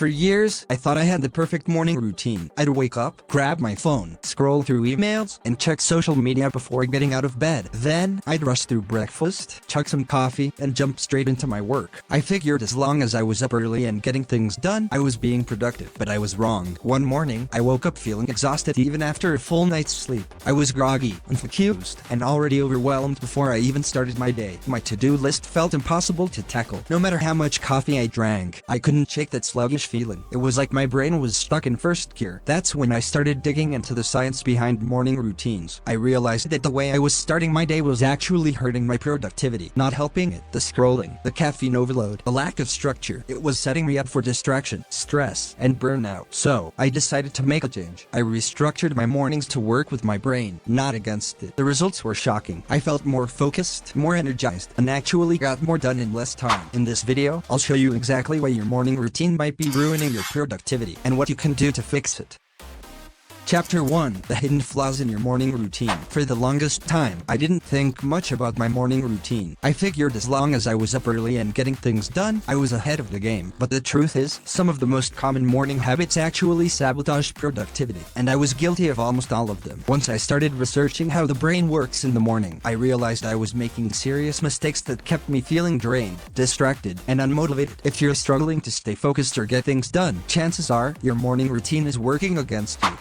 For years, I thought I had the perfect morning routine. I'd wake up, grab my phone, scroll through emails, and check social media before getting out of bed. Then, I'd rush through breakfast, chug some coffee, and jump straight into my work. I figured as long as I was up early and getting things done, I was being productive. But I was wrong. One morning, I woke up feeling exhausted even after a full night's sleep. I was groggy, confused, and already overwhelmed before I even started my day. My to-do list felt impossible to tackle. No matter how much coffee I drank, I couldn't shake that sluggish feeling. It was like my brain was stuck in first gear. That's when I started digging into the science behind morning routines. I realized that the way I was starting my day was actually hurting my productivity, not helping it. The scrolling, the caffeine overload, the lack of structure, it was setting me up for distraction, stress, and burnout. So, I decided to make a change. I restructured my mornings to work with my brain, not against it. The results were shocking. I felt more focused, more energized, and actually got more done in less time. In this video, I'll show you exactly why your morning routine might be ruining your productivity and what you can do to fix it. Chapter 1. The hidden flaws in your morning routine. For the longest time, I didn't think much about my morning routine. I figured as long as I was up early and getting things done, I was ahead of the game. But the truth is, some of the most common morning habits actually sabotage productivity, and I was guilty of almost all of them. Once I started researching how the brain works in the morning, I realized I was making serious mistakes that kept me feeling drained, distracted, and unmotivated. If you're struggling to stay focused or get things done, chances are your morning routine is working against you.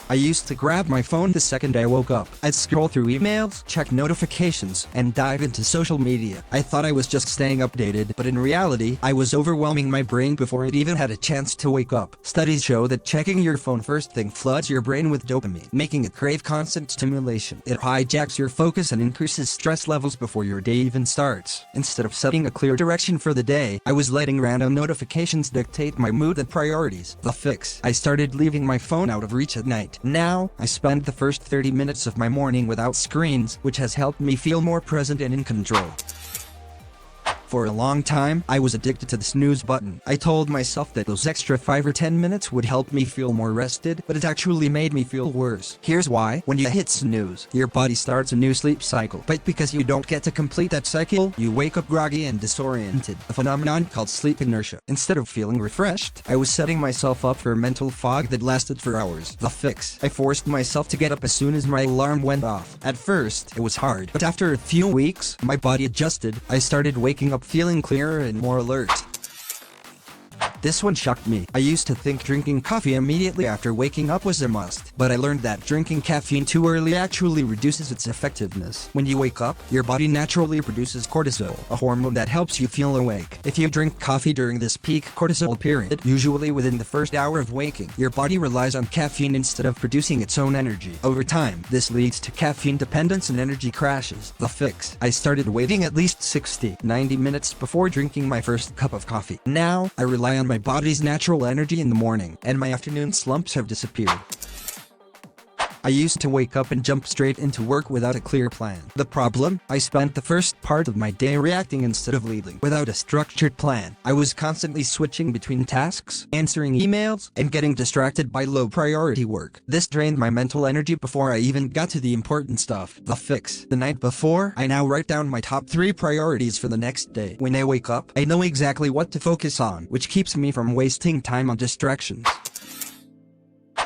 I used to grab my phone the second I woke up. I'd scroll through emails, check notifications, and dive into social media. I thought I was just staying updated, but in reality, I was overwhelming my brain before it even had a chance to wake up. Studies show that checking your phone first thing floods your brain with dopamine, making it crave constant stimulation. It hijacks your focus and increases stress levels before your day even starts. Instead of setting a clear direction for the day, I was letting random notifications dictate my mood and priorities. The fix: I started leaving my phone out of reach at night. Now, I spend the first 30 minutes of my morning without screens, which has helped me feel more present and in control. For a long time, I was addicted to the snooze button. I told myself that those extra 5 or 10 minutes would help me feel more rested, but it actually made me feel worse. Here's why. When you hit snooze, your body starts a new sleep cycle. But because you don't get to complete that cycle, you wake up groggy and disoriented, a phenomenon called sleep inertia. Instead of feeling refreshed, I was setting myself up for a mental fog that lasted for hours. The fix: I forced myself to get up as soon as my alarm went off. At first, it was hard, but after a few weeks, my body adjusted. I started waking up feeling clearer and more alert. This one shocked me. I used to think drinking coffee immediately after waking up was a must, but I learned that drinking caffeine too early actually reduces its effectiveness. When you wake up, your body naturally produces cortisol, a hormone that helps you feel awake. If you drink coffee during this peak cortisol period, usually within the first hour of waking, your body relies on caffeine instead of producing its own energy. Over time, this leads to caffeine dependence and energy crashes. The fix: I started waiting at least 60-90 minutes before drinking my first cup of coffee. Now, I rely on my body's natural energy in the morning, and my afternoon slumps have disappeared. I used to wake up and jump straight into work without a clear plan. The problem? I spent the first part of my day reacting instead of leading. Without a structured plan, I was constantly switching between tasks, answering emails, and getting distracted by low-priority work. This drained my mental energy before I even got to the important stuff. The fix: the night before, I now write down my top 3 priorities for the next day. When I wake up, I know exactly what to focus on, which keeps me from wasting time on distractions.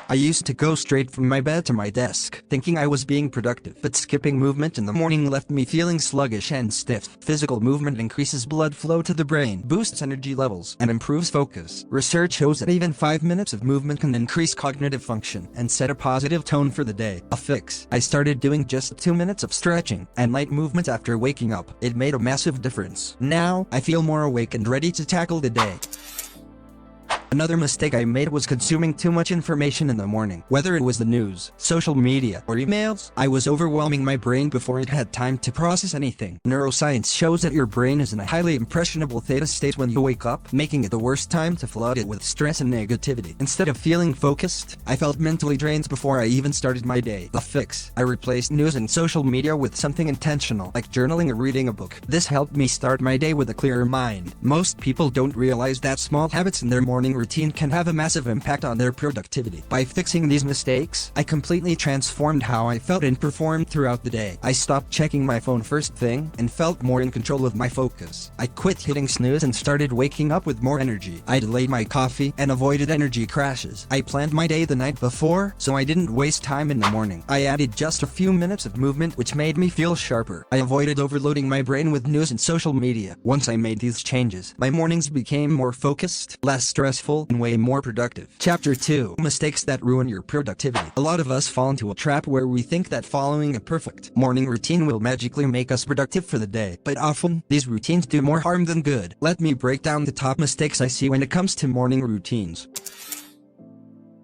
I used to go straight from my bed to my desk, thinking I was being productive, but skipping movement in the morning left me feeling sluggish and stiff. Physical movement increases blood flow to the brain, boosts energy levels, and improves focus. Research shows that even 5 minutes of movement can increase cognitive function and set a positive tone for the day. A fix: I started doing just 2 minutes of stretching and light movement after waking up. It made a massive difference. Now, I feel more awake and ready to tackle the day. Another mistake I made was consuming too much information in the morning. Whether it was the news, social media, or emails, I was overwhelming my brain before it had time to process anything. Neuroscience shows that your brain is in a highly impressionable theta state when you wake up, making it the worst time to flood it with stress and negativity. Instead of feeling focused, I felt mentally drained before I even started my day. The fix: I replaced news and social media with something intentional, like journaling or reading a book. This helped me start my day with a clearer mind. Most people don't realize that small habits in their morning routine can have a massive impact on their productivity. By fixing these mistakes, I completely transformed how I felt and performed throughout the day. I stopped checking my phone first thing and felt more in control of my focus. I quit hitting snooze and started waking up with more energy. I delayed my coffee and avoided energy crashes. I planned my day the night before, so I didn't waste time in the morning. I added just a few minutes of movement, which made me feel sharper. I avoided overloading my brain with news and social media. Once I made these changes, my mornings became more focused, less stressful, and way more productive. Chapter 2. Mistakes that ruin your productivity. A lot of us fall into a trap where we think that following a perfect morning routine will magically make us productive for the day. But often, these routines do more harm than good. Let me break down the top mistakes I see when it comes to morning routines.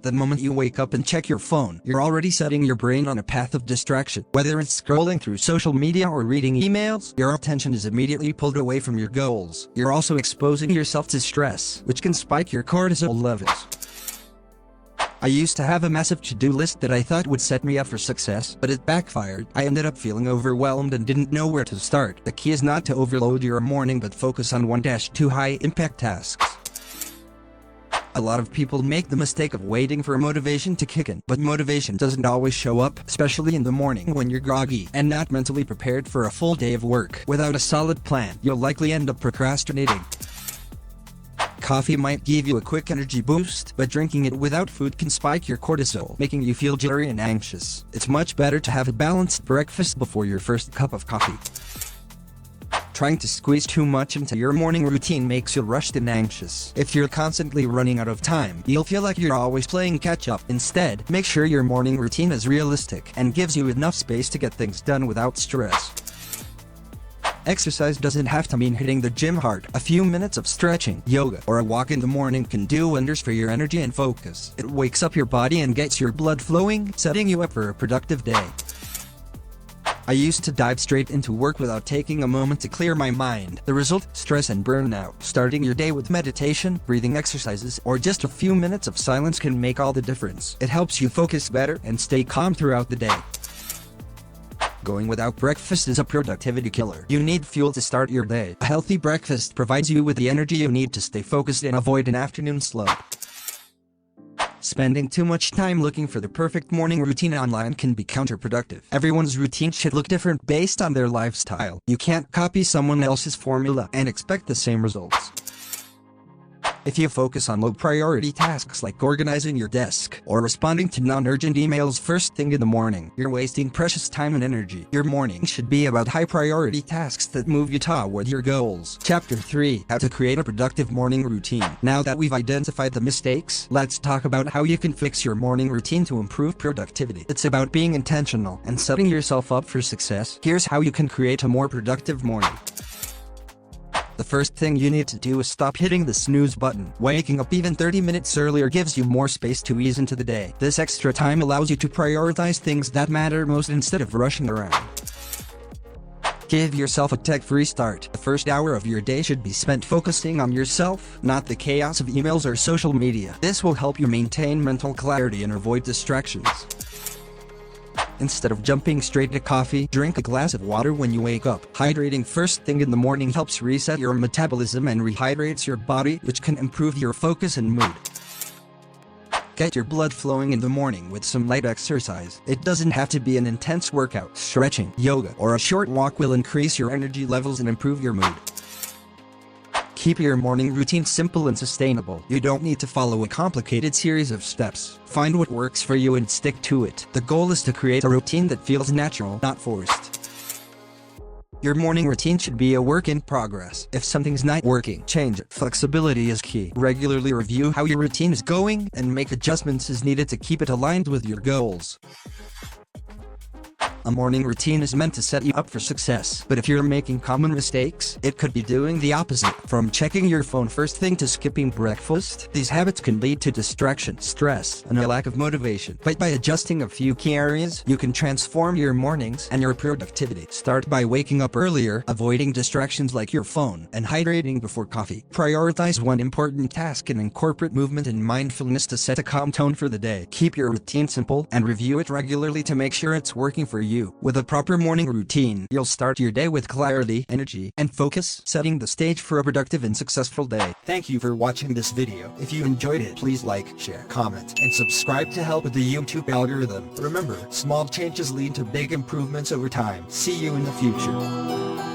The moment you wake up and check your phone, you're already setting your brain on a path of distraction. Whether it's scrolling through social media or reading emails, your attention is immediately pulled away from your goals. You're also exposing yourself to stress, which can spike your cortisol levels. I used to have a massive to-do list that I thought would set me up for success, but it backfired. I ended up feeling overwhelmed and didn't know where to start. The key is not to overload your morning but focus on 1-2 high-impact tasks. A lot of people make the mistake of waiting for motivation to kick in, but motivation doesn't always show up, especially in the morning when you're groggy and not mentally prepared for a full day of work. Without a solid plan, you'll likely end up procrastinating. Coffee might give you a quick energy boost, but drinking it without food can spike your cortisol, making you feel jittery and anxious. It's much better to have a balanced breakfast before your first cup of coffee. Trying to squeeze too much into your morning routine makes you rushed and anxious. If you're constantly running out of time, you'll feel like you're always playing catch-up. Instead, make sure your morning routine is realistic and gives you enough space to get things done without stress. Exercise doesn't have to mean hitting the gym hard. A few minutes of stretching, yoga, or a walk in the morning can do wonders for your energy and focus. It wakes up your body and gets your blood flowing, setting you up for a productive day. I used to dive straight into work without taking a moment to clear my mind. The result? Stress and burnout. Starting your day with meditation, breathing exercises, or just a few minutes of silence can make all the difference. It helps you focus better and stay calm throughout the day. Going without breakfast is a productivity killer. You need fuel to start your day. A healthy breakfast provides you with the energy you need to stay focused and avoid an afternoon slump. Spending too much time looking for the perfect morning routine online can be counterproductive. Everyone's routine should look different based on their lifestyle. You can't copy someone else's formula and expect the same results. If you focus on low-priority tasks like organizing your desk or responding to non-urgent emails first thing in the morning, you're wasting precious time and energy. Your morning should be about high-priority tasks that move you toward your goals. Chapter 3. How to create a productive morning routine. Now that we've identified the mistakes, let's talk about how you can fix your morning routine to improve productivity. It's about being intentional and setting yourself up for success. Here's how you can create a more productive morning. The first thing you need to do is stop hitting the snooze button. Waking up even 30 minutes earlier gives you more space to ease into the day. This extra time allows you to prioritize things that matter most instead of rushing around. Give yourself a tech-free start. The first hour of your day should be spent focusing on yourself, not the chaos of emails or social media. This will help you maintain mental clarity and avoid distractions. Instead of jumping straight to coffee, drink a glass of water when you wake up. Hydrating first thing in the morning helps reset your metabolism and rehydrates your body, which can improve your focus and mood. Get your blood flowing in the morning with some light exercise. It doesn't have to be an intense workout. Stretching, yoga, or a short walk will increase your energy levels and improve your mood. Keep your morning routine simple and sustainable. You don't need to follow a complicated series of steps. Find what works for you and stick to it. The goal is to create a routine that feels natural, not forced. Your morning routine should be a work in progress. If something's not working, change it. Flexibility is key. Regularly review how your routine is going and make adjustments as needed to keep it aligned with your goals. A morning routine is meant to set you up for success, but if you're making common mistakes, it could be doing the opposite. From checking your phone first thing to skipping breakfast, these habits can lead to distraction, stress, and a lack of motivation. But by adjusting a few key areas, you can transform your mornings and your productivity. Start by waking up earlier, avoiding distractions like your phone, and hydrating before coffee. Prioritize one important task and incorporate movement and mindfulness to set a calm tone for the day. Keep your routine simple and review it regularly to make sure it's working for you you. With a proper morning routine, you'll start your day with clarity, energy, and focus, setting the stage for a productive and successful day. Thank you for watching this video. If you enjoyed it, please like, share, comment, and subscribe to help with the YouTube algorithm. Remember, small changes lead to big improvements over time. See you in the future.